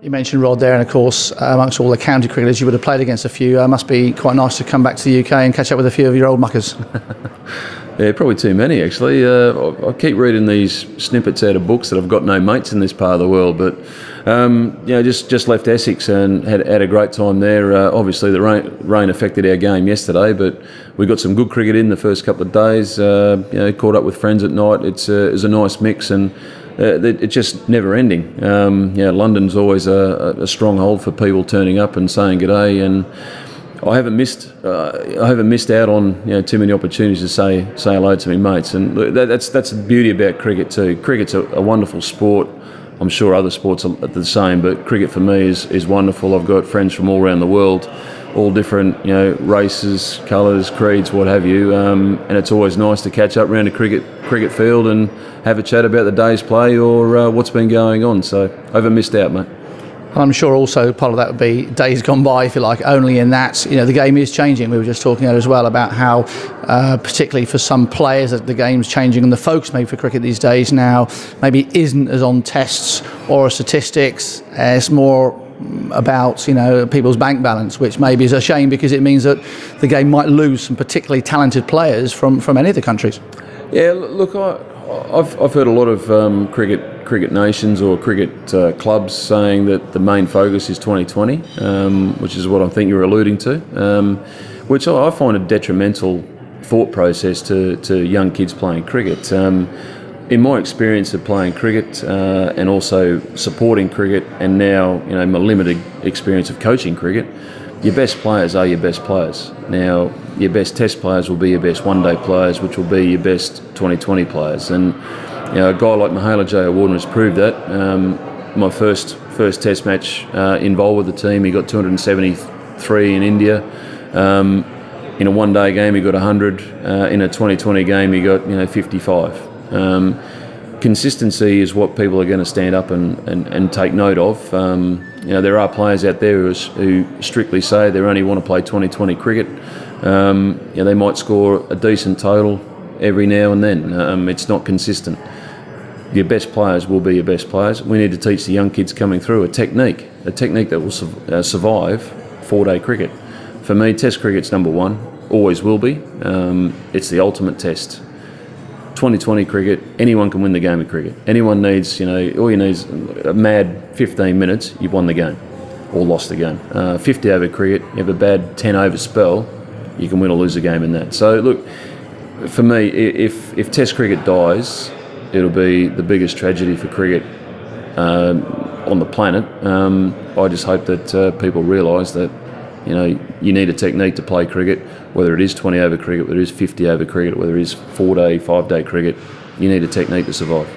You mentioned Rod there, and of course, amongst all the county cricketers, you would have played against a few. It must be quite nice to come back to the UK and catch up with a few of your old muckers. Yeah, probably too many actually. I keep reading these snippets out of books that I've got no mates in this part of the world, but just left Essex and had a great time there. Obviously, the rain affected our game yesterday, but we got some good cricket in the first couple of days. Caught up with friends at night. It was a nice mix, and it's just never ending. London's always a stronghold for people turning up and saying g'day, and I haven't missed out on too many opportunities to say hello to me mates, and that's the beauty about cricket too. Cricket's a wonderful sport. I'm sure other sports are the same, but cricket for me is wonderful. I've got friends from all around the world, all different races, colours, creeds, what have you, and it's always nice to catch up around a cricket field and have a chat about the day's play or what's been going on. So I haven't missed out, mate. I'm sure also part of that would be days gone by, if you like, only in that, the game is changing. We were just talking as well about how, particularly for some players, that the game's changing and the focus maybe for cricket these days now maybe isn't as on tests or statistics. It's more about, people's bank balance, which maybe is a shame because it means that the game might lose some particularly talented players from any of the countries. Yeah, look, I've heard a lot of cricket nations or cricket clubs saying that the main focus is 2020, which is what I think you're alluding to, which I find a detrimental thought process to young kids playing cricket. In my experience of playing cricket and also supporting cricket, and now my limited experience of coaching cricket, your best players are your best players. Now, your best test players will be your best one-day players, which will be your best 2020 players. And a guy like Mahela Jayawardene has proved that. My first test match involved with the team, he got 273 in India. In a one-day game, he got 100. In a 2020 game, he got 55. Consistency is what people are going to stand up and take note of. There are players out there who strictly say they only want to play 2020 cricket. They might score a decent total every now and then. It's not consistent. Your best players will be your best players. We need to teach the young kids coming through a technique that will survive four-day cricket. For me, Test cricket's number one, always will be. It's the ultimate test. 2020 cricket, anyone can win the game of cricket. Anyone needs, all you need is a mad 15 minutes, you've won the game or lost the game. 50 over cricket, you have a bad 10 over spell, you can win or lose a game in that. So look, for me, if Test cricket dies, it'll be the biggest tragedy for cricket on the planet. I just hope that people realise that you need a technique to play cricket, whether it is 20 over cricket, whether it is 50 over cricket, whether it is 4-day, 5-day cricket. You need a technique to survive.